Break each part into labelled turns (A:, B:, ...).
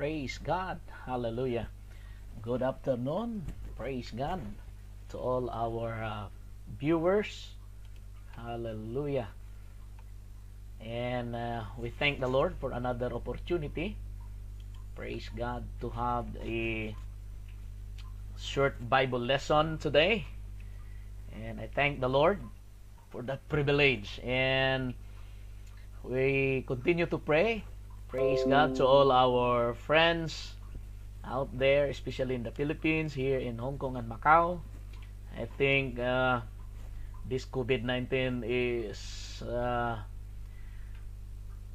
A: Praise God. Hallelujah. Good afternoon. Praise God to all our viewers. Hallelujah. And we thank the Lord for another opportunity. Praise God to have a short Bible lesson today. And I thank the Lord for that privilege. And we continue to pray. Praise God to all our friends out there, especially in the Philippines, here in Hong Kong and Macau. I think this COVID-19 is,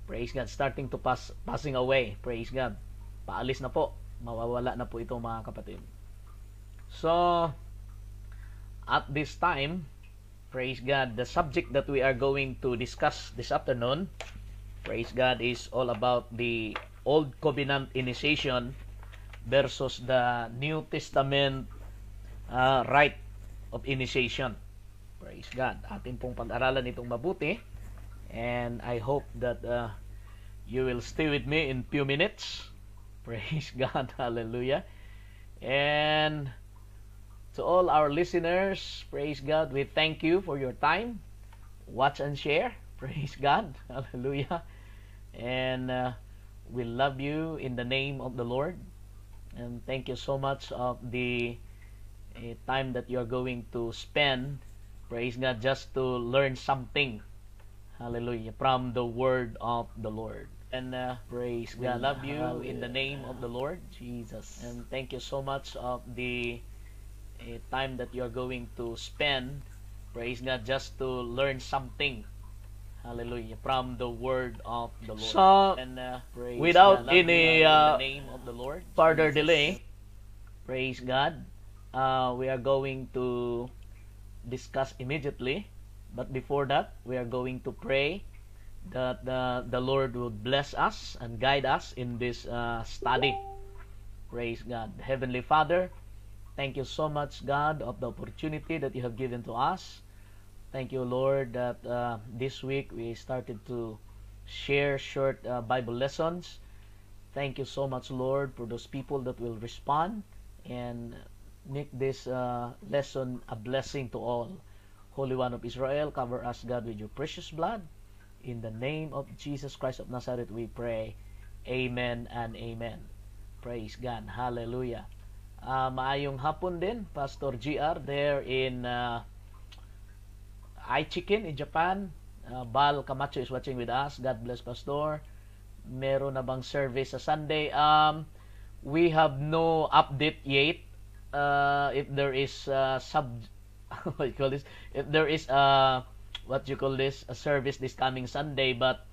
A: praise God, starting to passing away. Praise God. Paalis na po. Mawawala na po ito, mga kapatid. So, at this time, praise God, the subject that we are going to discuss this afternoon, praise God, is all about the Old Covenant initiation versus the New Testament rite of initiation. Praise God. Atin pong pag-aralan itong mabuti. And I hope that you will stay with me in few minutes. Praise God. Hallelujah. And to all our listeners, praise God, we thank you for your time. Watch and share. Praise God. Hallelujah. And we love you in the name of the Lord. And thank you so much of the time that you're going to spend, praise God, just to learn something. Hallelujah. From the word of the Lord. And praise God. Love you in the name of the Lord Jesus. And thank you so much of the time that you're going to spend, praise God, just to learn something. Hallelujah. From the word of the Lord. So, and without any the name of the Lord, further delay, praise God, we are going to discuss immediately. But before that, we are going to pray that the Lord will bless us and guide us in this study. Praise God. Heavenly Father, thank you so much, God, of the opportunity that you have given to us. Thank you, Lord, that this week we started to share short Bible lessons. Thank you so much, Lord, for those people that will respond and make this lesson a blessing to all. Holy One of Israel, cover us, God, with your precious blood. In the name of Jesus Christ of Nazareth, we pray. Amen and amen. Praise God. Hallelujah. Maayong hapon din, Pastor GR, there in iChicken in Japan. Bal Camacho is watching with us. God bless, Pastor. Meron na bang service sa Sunday? We have no update yet. If there is what you call this? If there is what you call this, a service this coming Sunday, but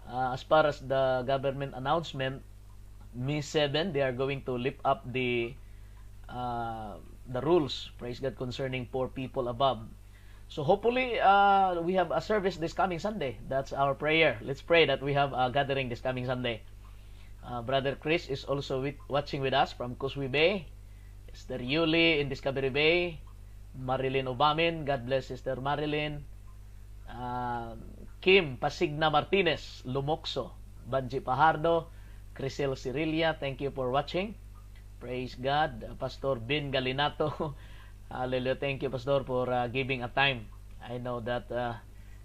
A: as far as the government announcement, May 7, they are going to lift up the rules, praise God, concerning poor people above. So hopefully we have a service this coming Sunday. That's our prayer. Let's pray that we have a gathering this coming Sunday. Brother Chris is also watching with us from Causeway Bay. Sister Yuli in Discovery Bay. Marilyn Obamin. God bless Sister Marilyn. Kim Pasigna Martinez, Lumokso. Banji Pajardo. Crisel Cirilia, thank you for watching. Praise God. Pastor Bin Galinato. Hallelujah. Thank you, Pastor, for giving a time. I know that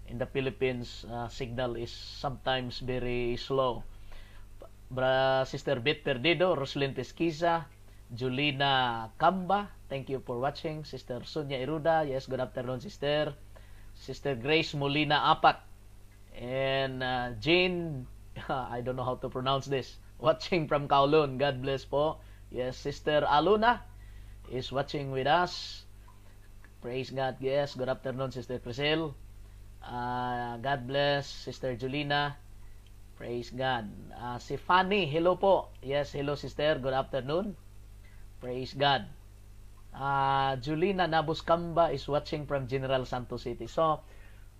A: in the Philippines, signal is sometimes very slow. Sister Bit Perdido, Roslyn Pesquisa, Julina Camba, thank you for watching. Sister Sonia Iruda, yes, good afternoon, Sister. Sister Grace Molina Apat. And Jane, I don't know how to pronounce this, watching from Kowloon. God bless po. Yes, Sister Aluna is watching with us. Praise God. Yes, good afternoon, Sister Priscilla. God bless, Sister Julina. Praise God. Si Fanny, hello po. Yes, hello, Sister. Good afternoon. Praise God. Julina Nabuscamba is watching from General Santos City. So,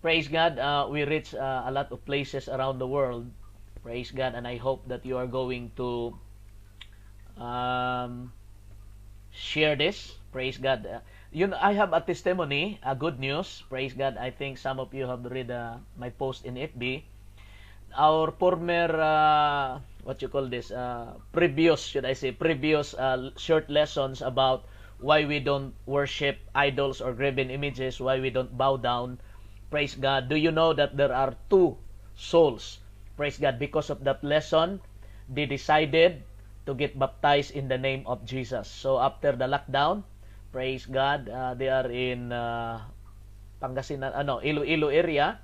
A: praise God. We reach a lot of places around the world. Praise God. And I hope that you are going to share this. Praise God. I have a testimony, a good news. Praise God. I think some of you have read my post in FB. Our former what you call this, previous, should I say, previous short lessons about why we don't worship idols or graven images, why we don't bow down. Praise God. Do you know that there are two souls? Praise God. Because of that lesson, they decided to get baptized in the name of Jesus. So after the lockdown, praise God, they are in Pangasinan, Iloilo area.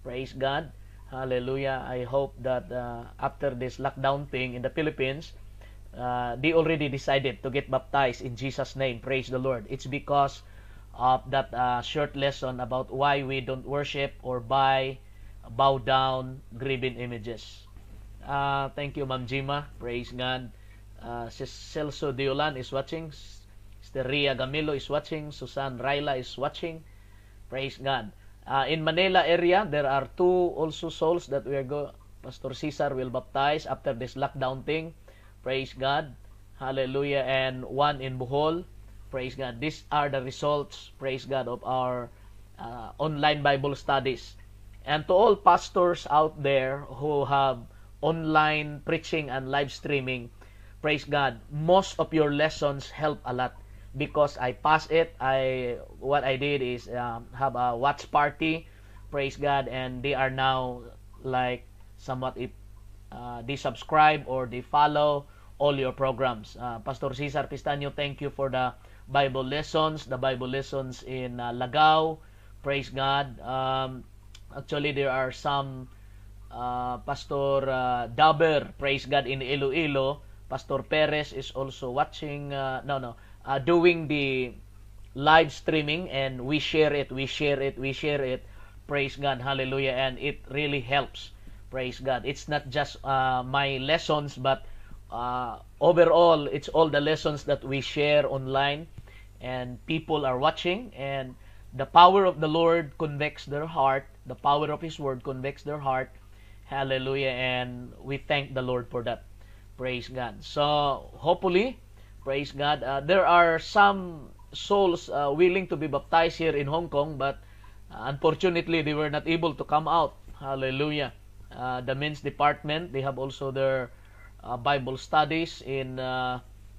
A: Praise God. Hallelujah. I hope that after this lockdown thing in the Philippines, they already decided to get baptized in Jesus' name. Praise the Lord. It's because of that short lesson about why we don't worship or bow down graven images. Thank you, Ma'am Jima. Praise God. Celso Diolan is watching. Sister Ria Gamilo is watching. Susan Raila is watching. Praise God. In Manila area, there are two also souls that we are Pastor Cesar will baptize after this lockdown thing. Praise God. Hallelujah. And one in Bohol. Praise God. These are the results, praise God, of our online Bible studies. And to all pastors out there who have online preaching and live streaming, praise God, most of your lessons help a lot because I pass it. What I did is have a watch party, praise God, and they are now like somewhat they subscribe or they follow all your programs. Pastor Cesar Pistaño, thank you for the Bible lessons in Lagao. Praise God. Actually, there are some Pastor Daber, praise God, in Iloilo. Pastor Perez is also watching, doing the live streaming, and we share it. Praise God, hallelujah, and it really helps. Praise God. It's not just my lessons, but overall, it's all the lessons that we share online, and people are watching, and the power of the Lord convicts their heart. The power of His Word convicts their heart. Hallelujah, and we thank the Lord for that. Praise God. So, hopefully, praise God, there are some souls willing to be baptized here in Hong Kong, but unfortunately, they were not able to come out. Hallelujah. The men's department, they have also their Bible studies in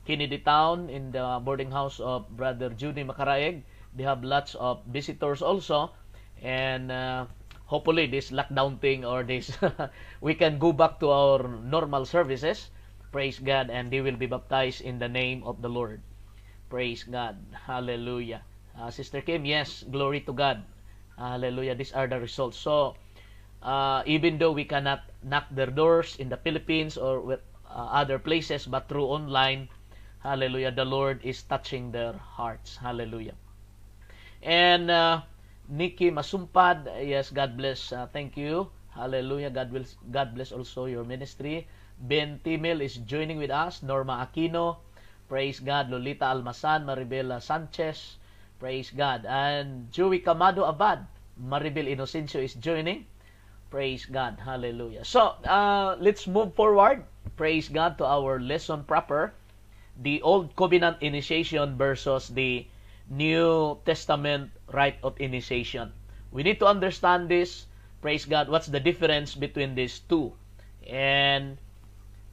A: Kennedy Town, in the boarding house of Brother Judy Macaraeg. They have lots of visitors also, and hopefully this lockdown thing or this we can go back to our normal services. Praise God, and they will be baptized in the name of the Lord. Praise God. Hallelujah. Sister Kim, yes, glory to God. Hallelujah. These are the results. So, even though we cannot knock their doors in the Philippines or with other places, but through online, hallelujah, the Lord is touching their hearts. Hallelujah. And Nikki Masumpad, yes, God bless. Thank you. Hallelujah. God bless also your ministry. Ben Timel is joining with us. Norma Aquino. Praise God. Lolita Almasan. Maribel Sanchez. Praise God. And Joey Camado Abad. Maribel Inocencio is joining. Praise God. Hallelujah. So, let's move forward. Praise God, to our lesson proper. The Old Covenant initiation versus the New Testament rite of initiation. We need to understand this. Praise God. What's the difference between these two? And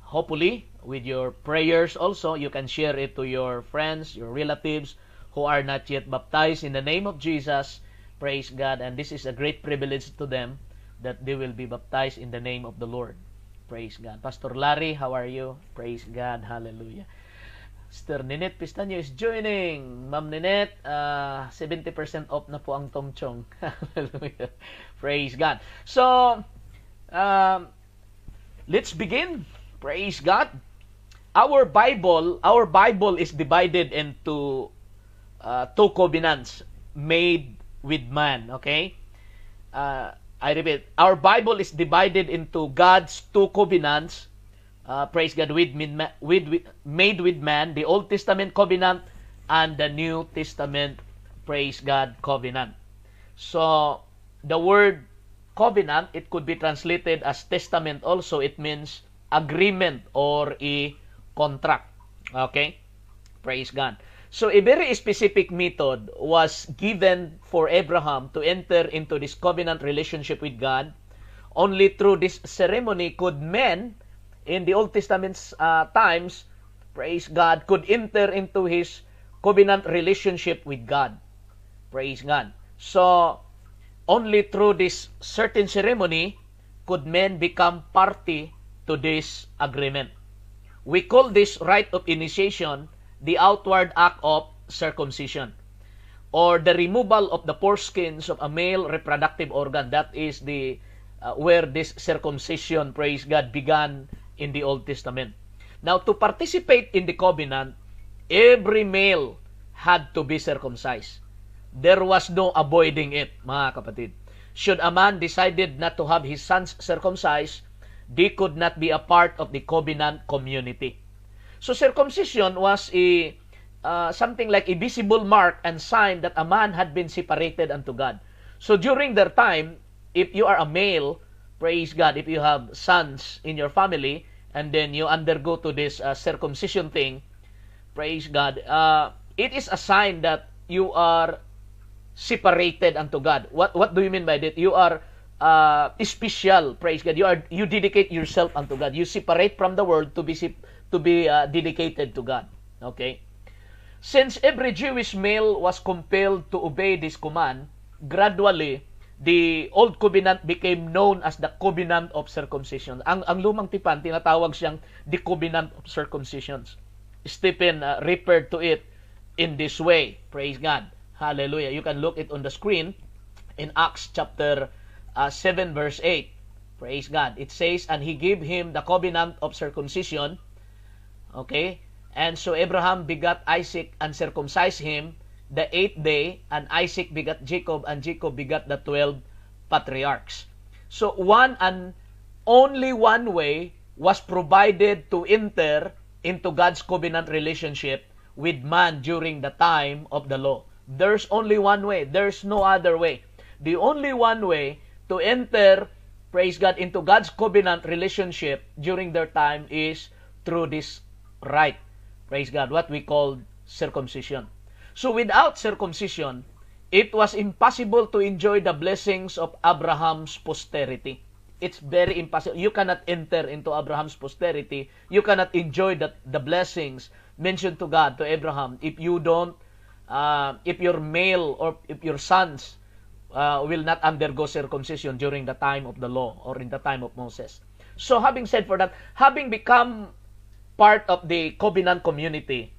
A: hopefully, with your prayers also, you can share it to your friends, your relatives who are not yet baptized in the name of Jesus. Praise God. And this is a great privilege to them that they will be baptized in the name of the Lord. Praise God. Pastor Larry, how are you? Praise God. Hallelujah. Sister Ninette Pistaño is joining. Ma'am Ninette, 70% off na po ang tongchong. Hallelujah. Praise God. So, let's begin. Praise God. Our Bible is divided into two covenants made with man. Okay? I repeat, our Bible is divided into God's two covenants. Praise God, made with man, the Old Testament covenant and the New Testament, praise God, covenant. So, the word covenant, it could be translated as testament also. It means agreement or a contract. Okay? Praise God. So, a very specific method was given for Abraham to enter into this covenant relationship with God. Only through this ceremony could men in the Old Testament's times, praise God, could enter into his covenant relationship with God. Praise God. So, only through this certain ceremony could men become party to this agreement. We call this rite of initiation the outward act of circumcision, or the removal of the foreskins of a male reproductive organ. That is the where this circumcision, praise God, began in the Old Testament. Now, to participate in the covenant, every male had to be circumcised. There was no avoiding it, mga kapatid. Should a man decided not to have his sons circumcised, they could not be a part of the covenant community. So circumcision was a something like a visible mark and sign that a man had been separated unto God. So during their time, if you are a male, praise God, if you have sons in your family, and then you undergo to this circumcision thing, praise God, it is a sign that you are separated unto God. What do you mean by that? You are special, praise God. You dedicate yourself unto God. You separate from the world to be dedicated to God. Okay? Since every Jewish male was compelled to obey this command, gradually the Old Covenant became known as the Covenant of Circumcision. Ang lumang tipan, tinatawag siyang the Covenant of Circumcisions. Stephen referred to it in this way. Praise God. Hallelujah. You can look it on the screen in Acts chapter 7 verse 8. Praise God. It says, and he gave him the covenant of circumcision. Okay? And so Abraham begat Isaac and circumcised him the 8th day, and Isaac begat Jacob, and Jacob begat the 12 patriarchs. So one and only one way was provided to enter into God's covenant relationship with man during the time of the law. There's only one way. There's no other way. The only one way to enter, praise God, into God's covenant relationship during their time is through this rite, praise God, what we call circumcision. So without circumcision, it was impossible to enjoy the blessings of Abraham's posterity. It's very impossible. You cannot enter into Abraham's posterity. You cannot enjoy the blessings mentioned to God, to Abraham, if you don't, if your male or if your sons will not undergo circumcision during the time of the law or in the time of Moses. So having said for that, having become part of the covenant community,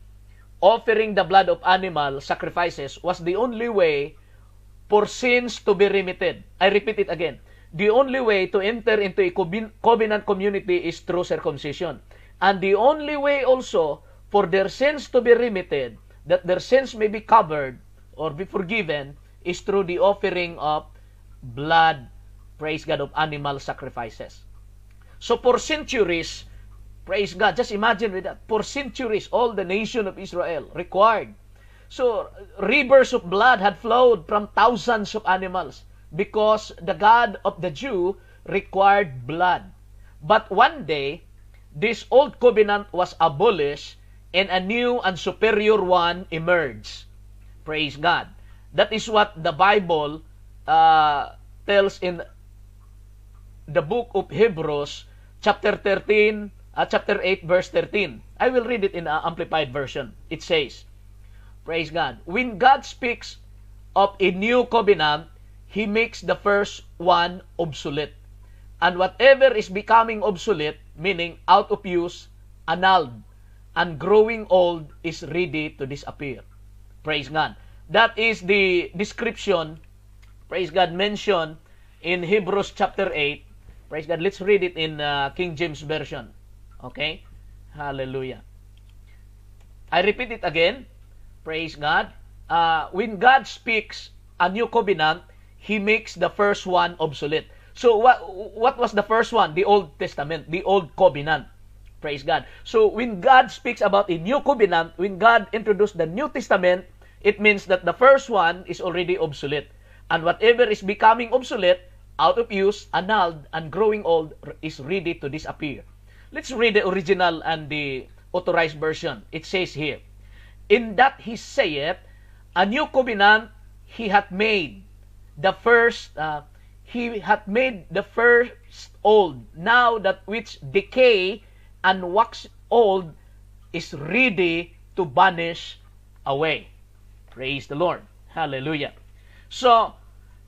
A: offering the blood of animal sacrifices was the only way for sins to be remitted. I repeat it again. The only way to enter into a covenant community is through circumcision. And the only way also for their sins to be remitted, that their sins may be covered or be forgiven, is through the offering of blood, praise God, of animal sacrifices. So for centuries, praise God, just imagine with that, for centuries, all the nation of Israel required. So rivers of blood had flowed from thousands of animals because the God of the Jew required blood. But one day, this old covenant was abolished and a new and superior one emerged. Praise God. That is what the Bible tells in the book of Hebrews, chapter 13, chapter 8, verse 13. I will read it in an amplified version. It says, praise God, when God speaks of a new covenant, He makes the first one obsolete. And whatever is becoming obsolete, meaning out of use, annulled, and growing old, is ready to disappear. Praise God. That is the description, praise God, mentioned in Hebrews chapter 8. Praise God. Let's read it in King James Version. Okay? Hallelujah. I repeat it again. Praise God. When God speaks a new covenant, He makes the first one obsolete. So what was the first one? The Old Testament, the Old Covenant. Praise God. So when God speaks about a new covenant, when God introduced the New Testament, it means that the first one is already obsolete. And whatever is becoming obsolete, out of use, annulled, and growing old is ready to disappear. Let's read the original and the authorized version. It says here, in that He saith, a new covenant He hath made. The first, He hath made the first old. Now that which decay and wax old is ready to vanish away. Praise the Lord. Hallelujah. So,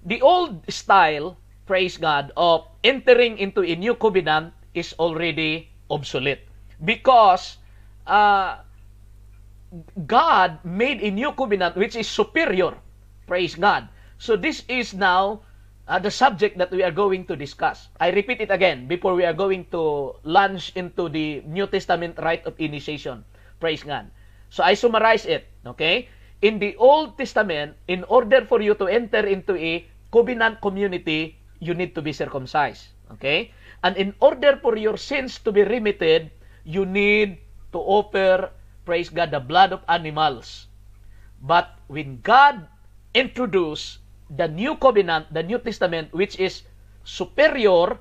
A: the old style, praise God, of entering into a new covenant is already obsolete. Because God made a new covenant which is superior. Praise God. So this is now the subject that we are going to discuss. I repeat it again before we are going to launch into the New Testament rite of initiation. Praise God. So I summarize it. Okay? In the Old Testament, in order for you to enter into a covenant community, you need to be circumcised. Okay? And in order for your sins to be remitted, you need to offer, praise God, the blood of animals. But when God introduced the new covenant, the New Testament, which is superior,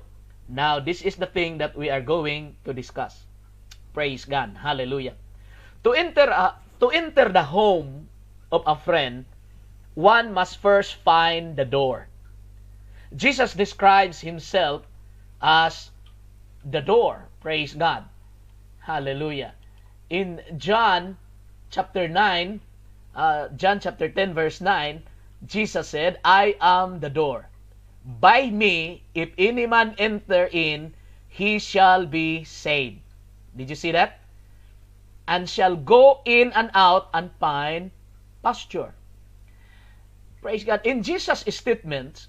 A: now this is the thing that we are going to discuss. Praise God. Hallelujah. To enter the home of a friend, one must first find the door. Jesus describes himself as the door. Praise God. Hallelujah. In John chapter 9, John chapter 10 verse 9, Jesus said, I am the door. By me, if any man enter in, he shall be saved. Did you see that? And shall go in and out and find pasture. Praise God. In Jesus' statements,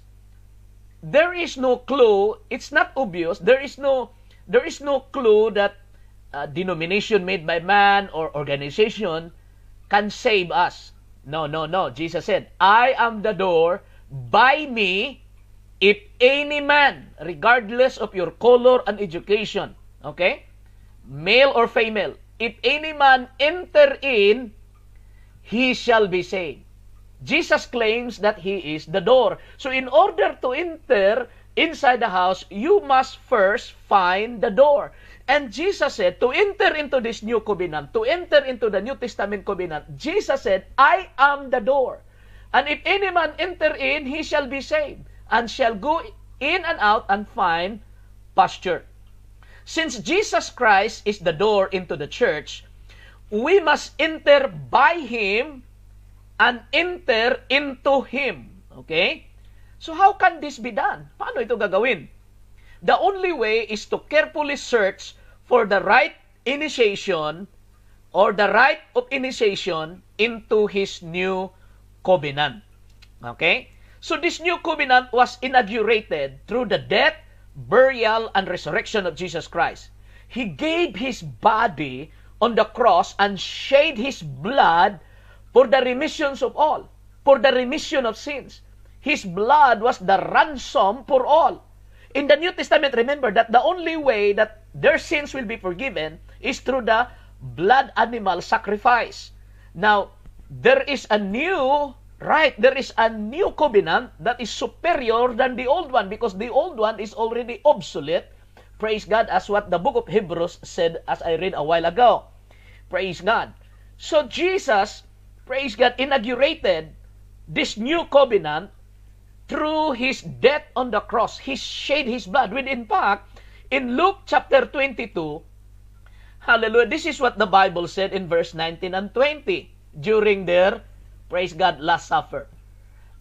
A: there is no clue. It's not obvious. There is no clue that denomination made by man or organization can save us. No. Jesus said, I am the door. By me, if any man, regardless of your color and education, okay, male or female, if any man enter in, he shall be saved. Jesus claims that he is the door. So in order to enter inside the house, you must first find the door. And Jesus said, to enter into this new covenant, to enter into the New Testament covenant, Jesus said, I am the door. And if any man enter in, he shall be saved, and shall go in and out and find pasture. Since Jesus Christ is the door into the church, we must enter by Him and enter into Him. Okay? So how can this be done? Paano ito gagawin? The only way is to carefully search for the right initiation or the rite of initiation into His new covenant. Okay? So this new covenant was inaugurated through the death, burial, and resurrection of Jesus Christ. He gave His body on the cross and shed His blood for the remissions of all, for the remission of sins. His blood was the ransom for all. In the New Testament, remember that the only way that their sins will be forgiven is through the blood animal sacrifice. Now, there is a new covenant that is superior than the old one, because the old one is already obsolete. Praise God, as what the book of Hebrews said, as I read a while ago. Praise God. So Jesus, praise God, inaugurated this new covenant through His death on the cross. He shed His blood. When in fact, in Luke chapter 22, hallelujah, this is what the Bible said in verse 19 and 20 during their, praise God, Last Supper.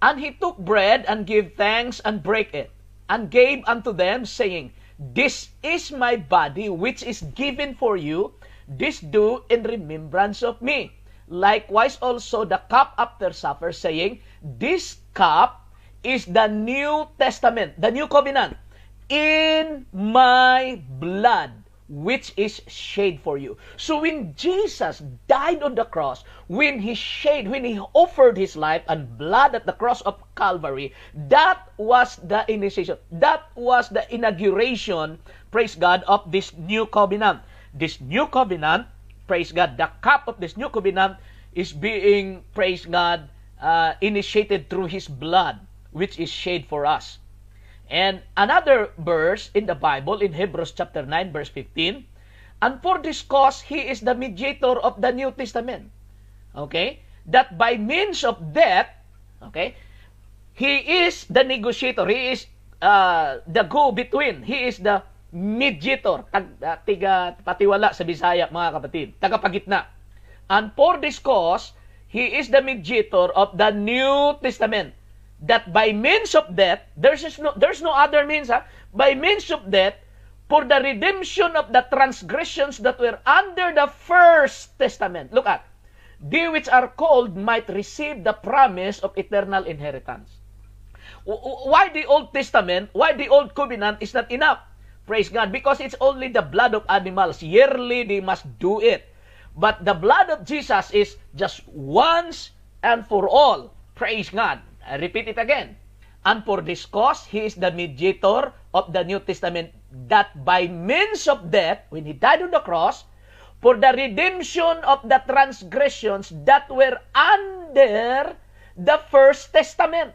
A: And He took bread and gave thanks and brake it, and gave unto them, saying, This is my body which is given for you. This do in remembrance of me. Likewise also the cup after supper, saying, This cup is the New Testament, the New Covenant, in my blood, which is shed for you. So when Jesus died on the cross, when He offered His life and blood at the cross of Calvary, that was the initiation. That was the inauguration, praise God, of this new covenant. This new covenant, praise God, the cup of this new covenant is being, praise God, initiated through His blood, which is shed for us. And another verse in the Bible, in Hebrews chapter 9, verse 15, and for this cause, He is the mediator of the New Testament. Okay? That by means of death, okay, He is the negotiator. He is the go-between. He is the mediator, patiwala sa Bisaya, mga kapatid, tagapagitna. And for this cause, He is the mediator of the New Testament, that by means of death, there's no other means, by means of death, for the redemption of the transgressions that were under the first testament. Look at, they which are called might receive the promise of eternal inheritance. Why the Old Testament? Why the Old Covenant is not enough? Praise God. Because it's only the blood of animals. Yearly, they must do it. But the blood of Jesus is just once and for all. Praise God. I repeat it again. And for this cause, He is the mediator of the New Testament, that by means of death, when He died on the cross, for the redemption of the transgressions that were under the first testament.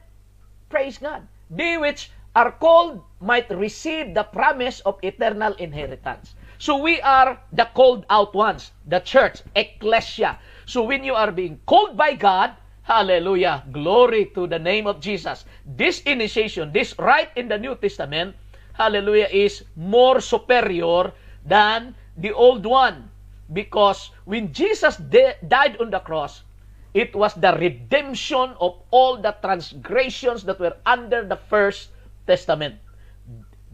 A: Praise God. They which are called might receive the promise of eternal inheritance. So we are the called out ones, the church, ecclesia. So when you are being called by God, hallelujah, glory to the name of Jesus. This initiation, this rite in the New Testament, hallelujah, is more superior than the old one. Because when Jesus died on the cross, it was the redemption of all the transgressions that were under the first testament.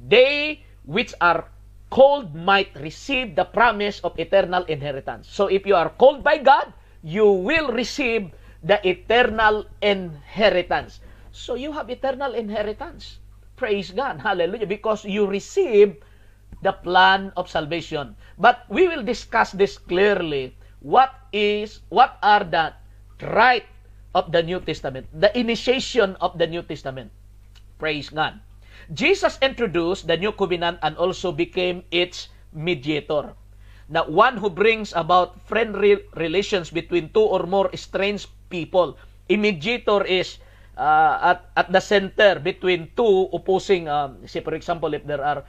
A: They which are called might receive the promise of eternal inheritance. So if you are called by God, you will receive the eternal inheritance. So you have eternal inheritance. Praise God. Hallelujah. Because you receive the plan of salvation. But we will discuss this clearly. What are the rite of the New Testament, the initiation of the New Testament. Praise God. Jesus introduced the New Covenant and also became its mediator. Now, one who brings about friendly relations between two or more estranged people. A mediator is at the center between two opposing, say for example, if there are,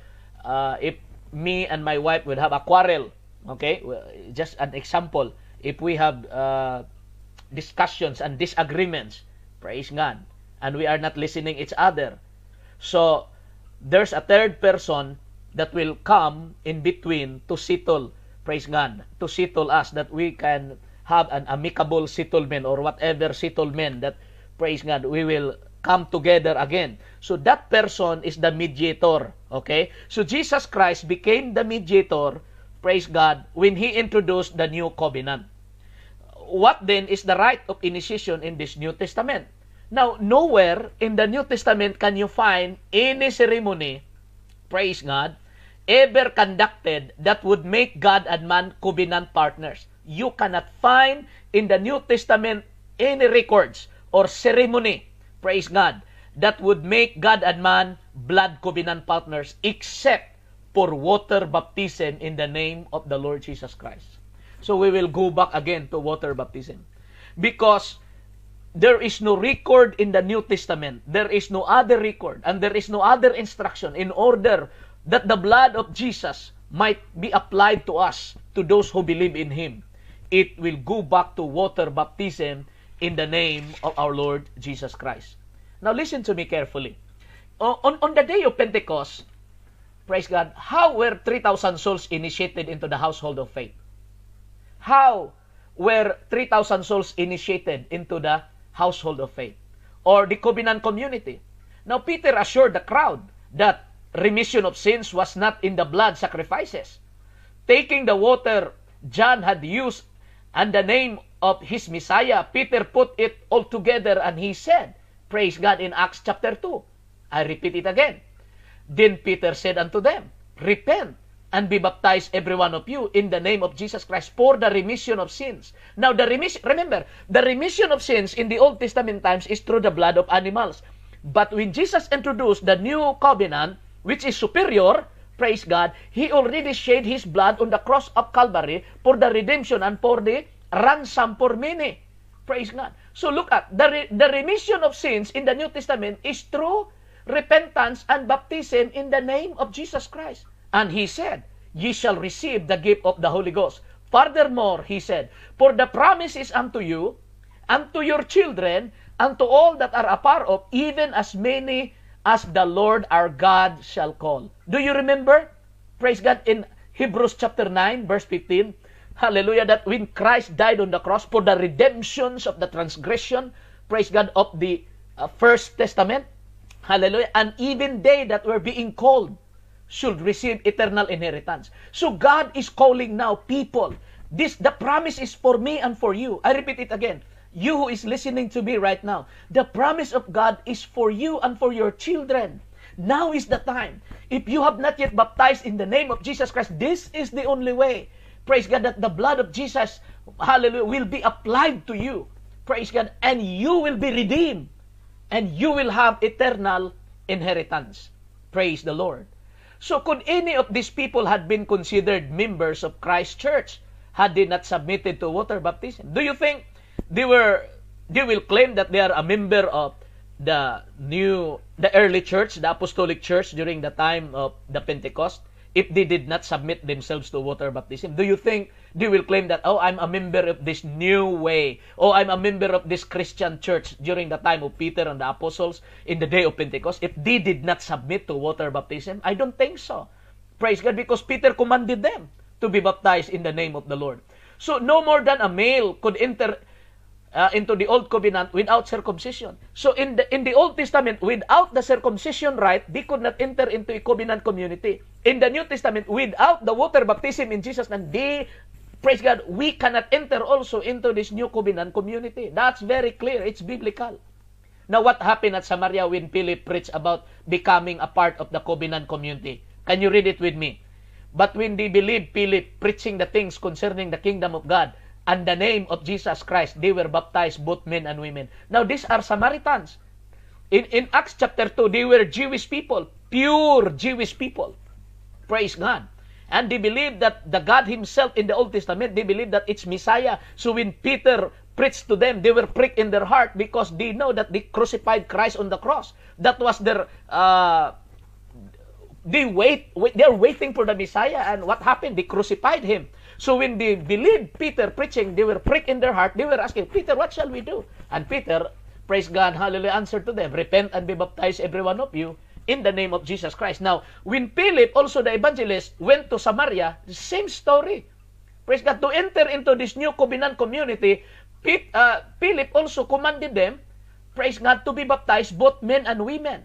A: if me and my wife would have a quarrel, okay, just an example, if we have discussions and disagreements, praise God, and we are not listening each other. So, there's a third person that will come in between to settle, praise God, to settle us, that we can have an amicable settlement or whatever settlement that, praise God, we will come together again. So, that person is the mediator, okay? So, Jesus Christ became the mediator, praise God, when He introduced the New Covenant. What then is the rite of initiation in this New Testament? Now, nowhere in the New Testament can you find any ceremony, praise God, ever conducted that would make God and man covenant partners. You cannot find in the New Testament any records or ceremony, praise God, that would make God and man blood covenant partners except for water baptism in the name of the Lord Jesus Christ. So we will go back again to water baptism. Because there is no record in the New Testament. There is no other record and there is no other instruction in order that the blood of Jesus might be applied to us, to those who believe in Him. It will go back to water baptism in the name of our Lord Jesus Christ. Now listen to me carefully. On the day of Pentecost, praise God, how were 3,000 souls initiated into the household of faith? How were 3,000 souls initiated into the household of faith or the covenant community? Now, Peter assured the crowd that remission of sins was not in the blood sacrifices. Taking the water John had used and the name of his Messiah, Peter put it all together and he said, praise God, in Acts chapter 2. I repeat it again. Then Peter said unto them, repent and be baptized every one of you in the name of Jesus Christ for the remission of sins. Now, remember, the remission of sins in the Old Testament times is through the blood of animals. But when Jesus introduced the new covenant, which is superior, praise God, He already shed His blood on the cross of Calvary for the redemption and for the ransom for many. Praise God. So look at, the remission of sins in the New Testament is through repentance and baptism in the name of Jesus Christ. And He said, ye shall receive the gift of the Holy Ghost. Furthermore, He said, for the promise is unto you, and to your children, and to all that are afar off, even as many as the Lord our God shall call. Do you remember? Praise God, in Hebrews chapter 9, verse 15, hallelujah, that when Christ died on the cross for the redemptions of the transgression, praise God, of the First Testament, hallelujah, and even they that were being called should receive eternal inheritance. So God is calling now people. The promise is for me and for you. I repeat it again. You who is listening to me right now, the promise of God is for you and for your children. Now is the time. If you have not yet baptized in the name of Jesus Christ, this is the only way. Praise God, that the blood of Jesus, hallelujah, will be applied to you. Praise God, and you will be redeemed. And you will have eternal inheritance. Praise the Lord. So could any of these people had been considered members of Christ Church had they not submitted to water baptism? Do you think they will claim that they are a member of the early church, the apostolic church during the time of the Pentecost, if they did not submit themselves to water baptism? Do you think they will claim that, oh, I'm a member of this new way, or I'm a member of this Christian church during the time of Peter and the apostles in the day of Pentecost, if they did not submit to water baptism? I don't think so. Praise God, because Peter commanded them to be baptized in the name of the Lord. So no more than a male could enter into the old covenant without circumcision. So in the Old Testament, without the circumcision rite, they could not enter into a covenant community. In the New Testament, without the water baptism in Jesus' name, praise God, we cannot enter also into this new covenant community. That's very clear. It's biblical. Now, what happened at Samaria when Philip preached about becoming a part of the covenant community? Can you read it with me? But when they believed Philip preaching the things concerning the kingdom of God and the name of Jesus Christ, they were baptized, both men and women. Now, these are Samaritans. In Acts chapter 2, they were Jewish people, pure Jewish people. Praise God. And they believed that the God himself in the Old Testament, they believed that it's Messiah. So when Peter preached to them, they were pricked in their heart because they know that they crucified Christ on the cross. That was their, they're waiting for the Messiah. And what happened? They crucified him. So when they believed Peter preaching, they were pricked in their heart. They were asking, Peter, what shall we do? And Peter, praise God, hallelujah, answered to them, repent and be baptized, every one of you, in the name of Jesus Christ. Now, when Philip, also the evangelist, went to Samaria, the same story. Praise God, to enter into this new covenant community, Philip also commanded them, praise God, to be baptized, both men and women.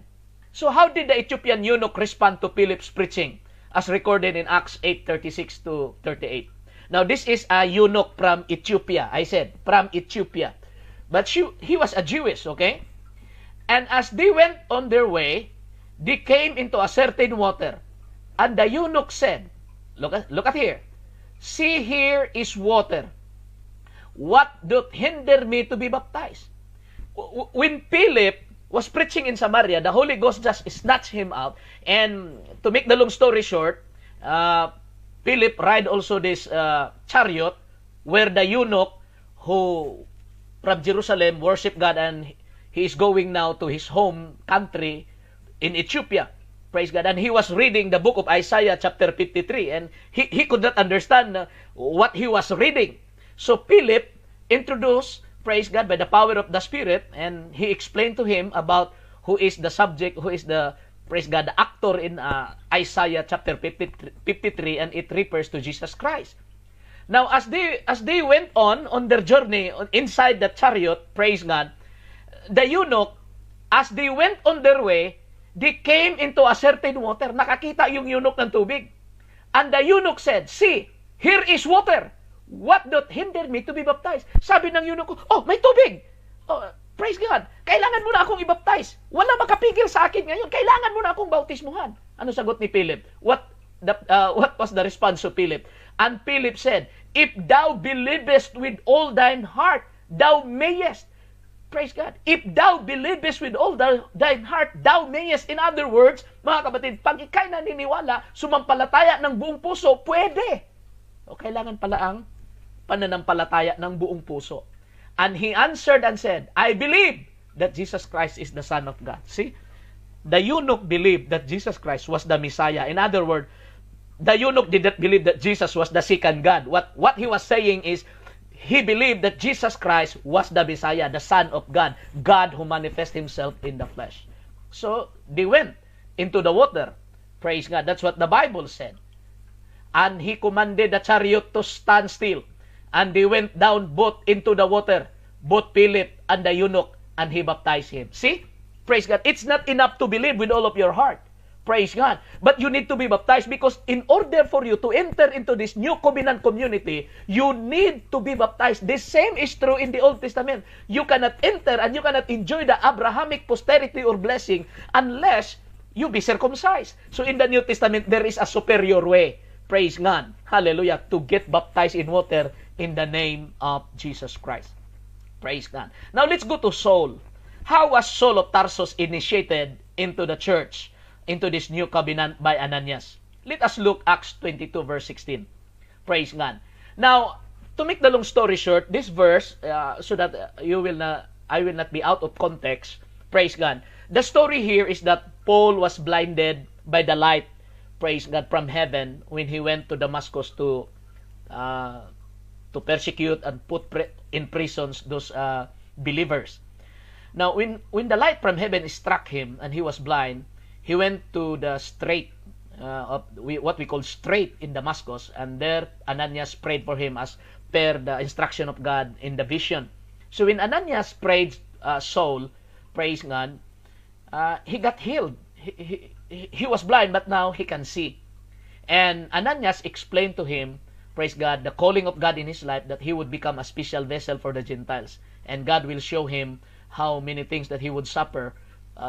A: So how did the Ethiopian eunuch respond to Philip's preaching, as recorded in Acts 8:36 to 38? Now, this is a eunuch from Ethiopia. I said, from Ethiopia. But he was a Jewish, okay? And as they went on their way, they came into a certain water. And the eunuch said, look at here. See, here is water. What doth hinder me to be baptized? When Philip was preaching in Samaria, the Holy Ghost just snatched him out. And to make the long story short, Philip ride also this chariot where the eunuch who from Jerusalem worship God, and he is going now to his home country in Ethiopia. Praise God. And he was reading the book of Isaiah chapter 53, and he could not understand what he was reading. So Philip introduced, praise God, by the power of the Spirit, and he explained to him about who is the subject, who is the, praise God, the actor in Isaiah chapter 53, and it refers to Jesus Christ. Now, as they went on their journey inside the chariot, praise God, the eunuch, as they went on their way, they came into a certain water. Nakakita yung eunuch ng tubig. And the eunuch said, see, here is water. What doth hinder me to be baptized? Sabi ng eunuch ko, oh, may tubig. Oh, praise God. Kailangan mo na akong ibaptize. Wala makapigil sa akin ngayon. Kailangan mo na akong bautismuhan. Ano sagot ni Philip? What was the response of Philip? And Philip said, if thou believest with all thine heart, thou mayest. Praise God. If thou believest with all thine heart, thou mayest. In other words, mga kapatid, pag ikay naniniwala, sumampalataya ng buong puso, pwede. O kailangan pala ang pananampalataya ng buong puso. And he answered and said, I believe that Jesus Christ is the Son of God. See? The eunuch believed that Jesus Christ was the Messiah. In other words, the eunuch did not believe that Jesus was the second God. What he was saying is, he believed that Jesus Christ was the Messiah, the Son of God, God who manifests himself in the flesh. So, they went into the water. Praise God. That's what the Bible said. And he commanded the chariot to stand still. And they went down both into the water, both Philip and the eunuch, and he baptized him. See? Praise God. It's not enough to believe with all of your heart. Praise God. But you need to be baptized, because in order for you to enter into this new covenant community, you need to be baptized. The same is true in the Old Testament. You cannot enter and you cannot enjoy the Abrahamic posterity or blessing unless you be circumcised. So in the New Testament, there is a superior way. Praise God. Hallelujah. To get baptized in water in the name of Jesus Christ. Praise God. Now let's go to Saul. How was Saul of Tarsus initiated into the church, into this new covenant by Ananias? Let us look Acts 22 verse 16. Praise God. Now, to make the long story short, this verse, so that I will not be out of context. Praise God. The story here is that Paul was blinded by the light, praise God, from heaven when he went to Damascus to persecute and put in prisons those believers. Now, when the light from heaven struck him and he was blind, he went to the strait, what we call strait in Damascus, and there Ananias prayed for him as per the instruction of God in the vision. So when Ananias prayed Saul, praise God, he got healed. He was blind, but now he can see. And Ananias explained to him, praise God, the calling of God in his life, that he would become a special vessel for the Gentiles. And God will show him how many things that he would suffer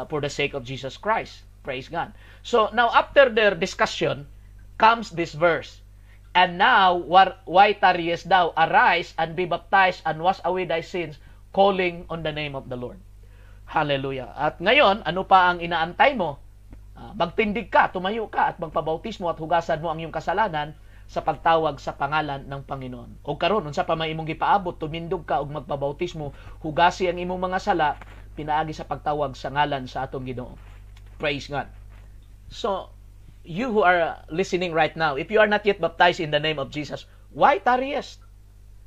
A: for the sake of Jesus Christ. Praise God. So now after their discussion comes this verse. And now, why tarriest thou? Arise and be baptized and wash away thy sins, calling on the name of the Lord. Hallelujah. At ngayon, ano pa ang inaantay mo? Magtindig ka, tumayo ka, at magpabautismo at hugasan mo ang iyong kasalanan sa pagtawag sa pangalan ng Panginoon. O karon, unsa pa may imong gipaabot, tumindog ka og magpabautismo, hugasi ang imong mga sala, pinaagi sa pagtawag sa ngalan sa atong Ginoo. Praise God. So, you who are listening right now, if you are not yet baptized in the name of Jesus, why tarriest?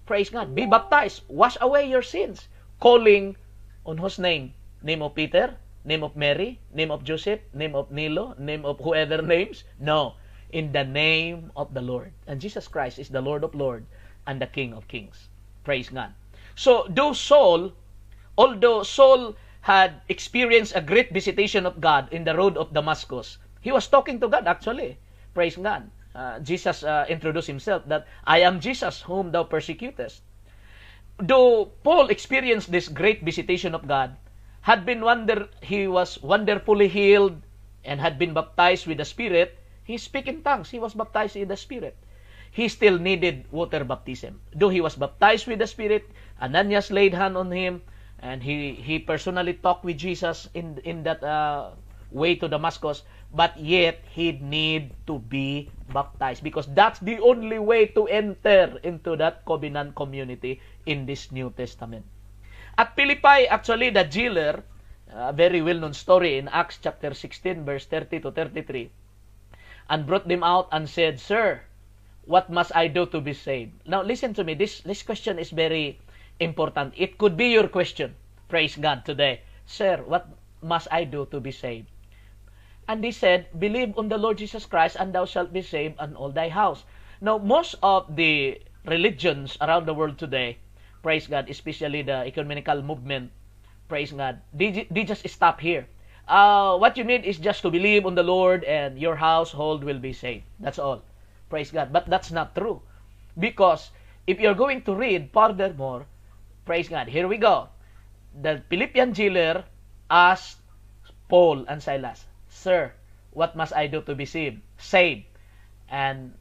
A: Praise God. Be baptized. Wash away your sins. Calling on whose name? Name of Peter? Name of Mary? Name of Joseph? Name of Nilo? Name of whoever names? No. In the name of the Lord. And Jesus Christ is the Lord of Lords and the King of Kings. Praise God. So, although Saul had experienced a great visitation of God in the road of Damascus, he was talking to God actually. Praise God. Jesus introduced himself that, I am Jesus whom thou persecutest. Though Paul experienced this great visitation of God, he was wonderfully healed and had been baptized with the Spirit. He speak in tongues. He was baptized in the Spirit. He still needed water baptism. Though he was baptized with the Spirit, Ananias laid hand on him, and he personally talked with Jesus in that way to Damascus, but yet he need to be baptized, because that's the only way to enter into that covenant community in this New Testament. At Philippi, actually, the jailer, a very well-known story in Acts chapter 16, verse 30 to 33, and brought them out and said, Sir, what must I do to be saved? Now, listen to me. This question is very important. It could be your question. Praise God today. Sir, what must I do to be saved? And he said, Believe on the Lord Jesus Christ, and thou shalt be saved, and all thy house. Now, most of the religions around the world today, praise God, especially the ecumenical movement, praise God, they just stop here. What you need is just to believe on the Lord, and your household will be saved. That's all. Praise God. But that's not true. Because if you're going to read furthermore, praise God, here we go. The Philippian jailer asked Paul and Silas, Sir, what must I do to be saved? And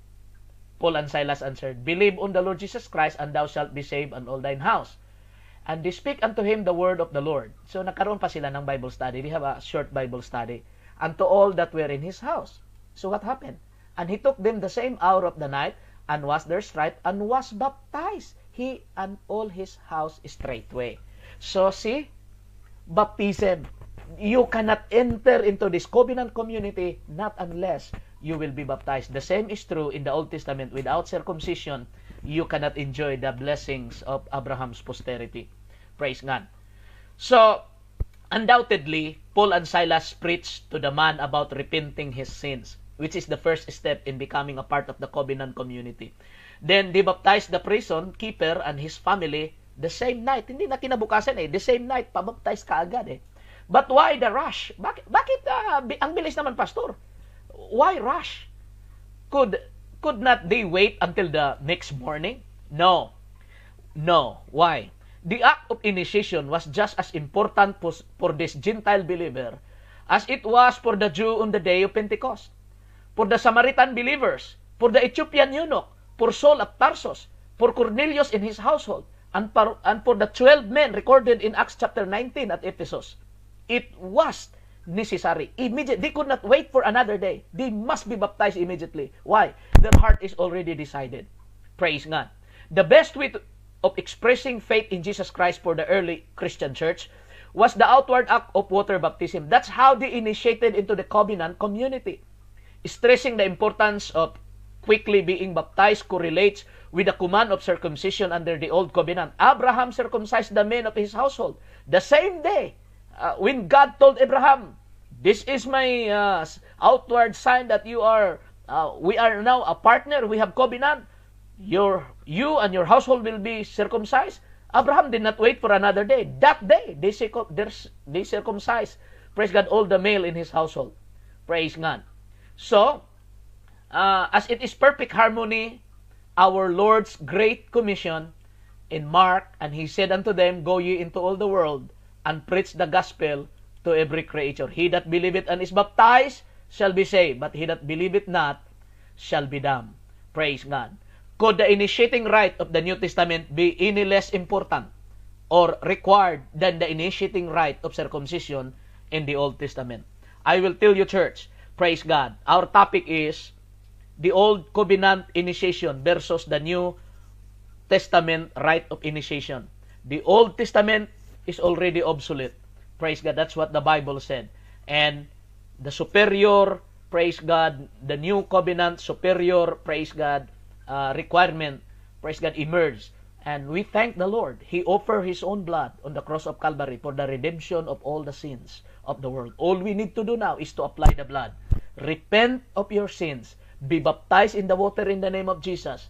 A: Paul and Silas answered, Believe on the Lord Jesus Christ, and thou shalt be saved, and all thine house. And they speak unto him the word of the Lord. So nakaroon pa sila ng Bible study. They have a short Bible study. And to all that were in his house. So what happened? And he took them the same hour of the night, and washed their stripe, and was baptized, he and all his house straightway. So see, baptism. You cannot enter into this covenant community not unless you will be baptized. The same is true in the Old Testament. Without circumcision, you cannot enjoy the blessings of Abraham's posterity. Praise God. So, undoubtedly, Paul and Silas preached to the man about repenting his sins. which is the first step in becoming a part of the covenant community. Then, they baptized the prison keeper and his family the same night. Hindi na kinabukasan the same night, pabaptize ka agad But why the rush? Bakit ang bilis naman, Pastor? Why rush? Could not they wait until the next morning? No. Why? The act of initiation was just as important for this Gentile believer as it was for the Jew on the day of Pentecost. For the Samaritan believers, for the Ethiopian eunuch, for Saul of Tarsus, for Cornelius and his household, and for the 12 men recorded in Acts chapter 19 at Ephesus. It was necessary. Immediate. They could not wait for another day. They must be baptized immediately. Why? Their heart is already decided. Praise God. The best way of expressing faith in Jesus Christ for the early Christian church was the outward act of water baptism. That's how they initiated into the covenant community. Stressing the importance of quickly being baptized correlates with the command of circumcision under the old covenant. Abraham circumcised the men of his household the same day. When God told Abraham, this is my outward sign that we are now a partner, we have covenant, you and your household will be circumcised. Abraham did not wait for another day. That day, they circumcised, praise God, all the male in his household. Praise God. So, as it is perfect harmony, our Lord's great commission in Mark, and he said unto them, go ye into all the world, and preach the gospel to every creature. He that believeth and is baptized shall be saved, but he that believeth not shall be damned. Praise God. Could the initiating rite of the New Testament be any less important or required than the initiating rite of circumcision in the Old Testament? I will tell you, church, praise God, our topic is the Old Covenant initiation versus the New Testament rite of initiation. The Old Testament is already obsolete. Praise God. That's what the Bible said. And the superior, praise God, the new covenant superior, praise God, requirement, praise God, emerged. And we thank the Lord. He offered His own blood on the cross of Calvary for the redemption of all the sins of the world. All we need to do now is to apply the blood. Repent of your sins. Be baptized in the water in the name of Jesus.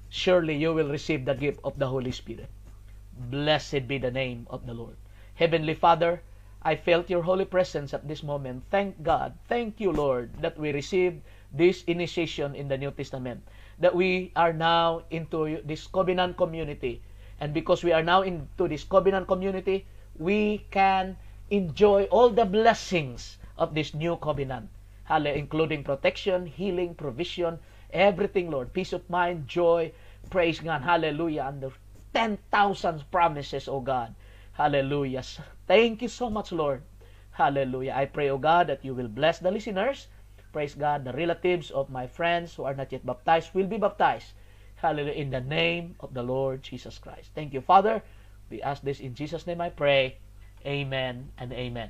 A: Surely you will receive the gift of the Holy Spirit. Blessed be the name of the Lord. Heavenly Father, I felt your holy presence at this moment. Thank God. Thank you, Lord, that we received this initiation in the New Testament. That we are now into this covenant community. And because we are now into this covenant community, we can enjoy all the blessings of this new covenant. Including protection, healing, provision, everything, Lord. Peace of mind, joy, praise God. Hallelujah. And the 10,000 promises, O God. Hallelujah. Thank you so much, Lord. Hallelujah. I pray, O God, that you will bless the listeners. Praise God. The relatives of my friends who are not yet baptized will be baptized. Hallelujah. In the name of the Lord Jesus Christ. Thank you, Father. We ask this in Jesus' name I pray. Amen and amen.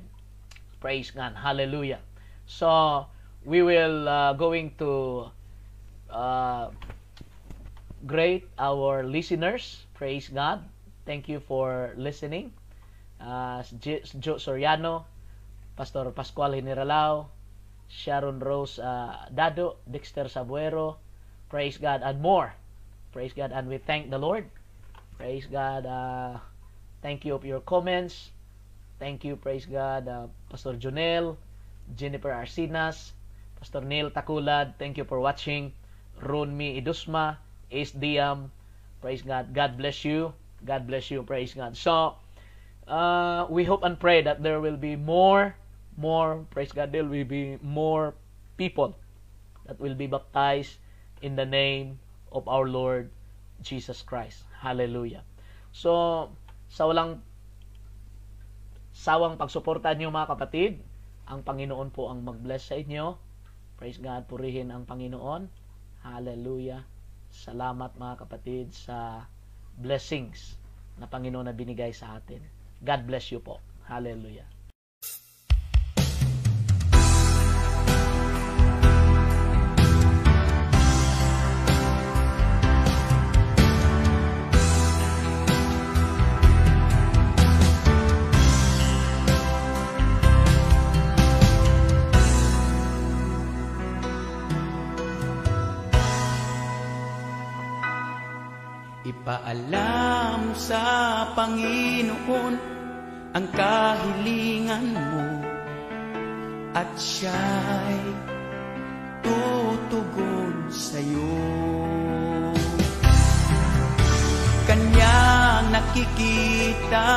A: Praise God. Hallelujah. So, we will going to greet our listeners. Praise God. Thank you for listening. Joe Soriano, Pastor Pascual Generalao, Sharon Rose Dado, Dexter Sabuero, praise God, and more. Praise God, and we thank the Lord. Praise God. Thank you for your comments. Thank you, praise God, Pastor Jonel, Jennifer Arsinas, Pastor Neil Takulad, thank you for watching. Ronmi Idusma, Ace Diam, praise God. God bless you. God bless you. Praise God. So, we hope and pray that there will be more, praise God, there will be more people that will be baptized in the name of our Lord Jesus Christ. Hallelujah. So, sa walang sawang pagsuporta niyo mga kapatid, ang Panginoon po ang mag-bless sa inyo. Praise God. Purihin ang Panginoon. Hallelujah. Salamat mga kapatid sa blessings na Panginoon na binigay sa atin. God bless you po. Hallelujah.
B: Ipaalam sa Panginoon ang kahilingan mo at siya'y tutugon sa'yo. Kanyang nakikita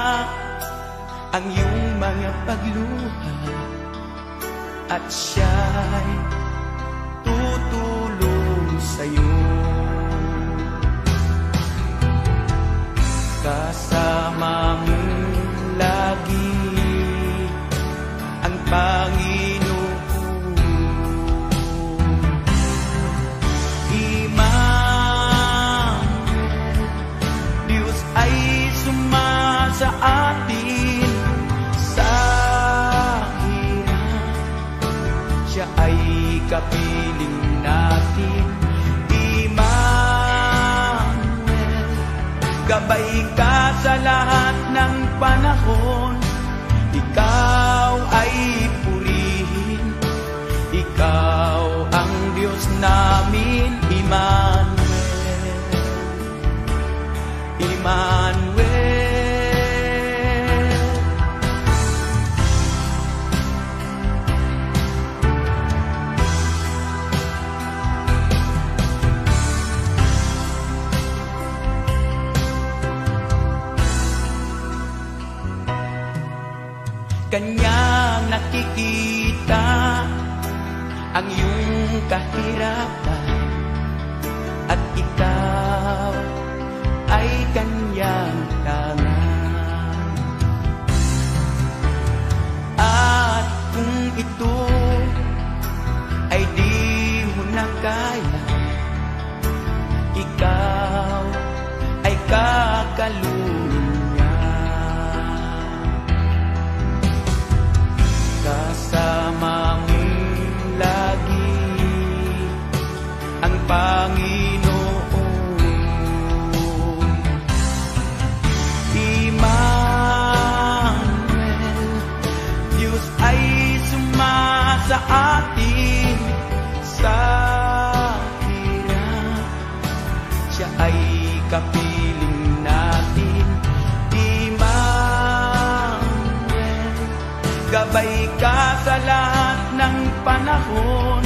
B: ang iyong mga pagluha at siya'y tutulong sa'yo. Kasama mo lagi ang Panginoon. Immanuel, Diyos ay sumasa atin sa hirap. Siya ay kapiling natin. Immanuel, gabay ka sa lahat ng panahon. Ikaw ay purihin, ikaw ang Diyos namin. Immanuel, Immanuel. Kanyang nakikita ang iyong kahirapan at ikaw ay kanyang tangan. At kung ito ay di mo na kaya, ikaw ay kakalulungan. Kasama mo lagi ang Panginoon. Immanuel, Diyos ay sumasa atin sa hirap. Siya ay kapiling natin. Immanuel, gabay ka sa lahat ng panahon.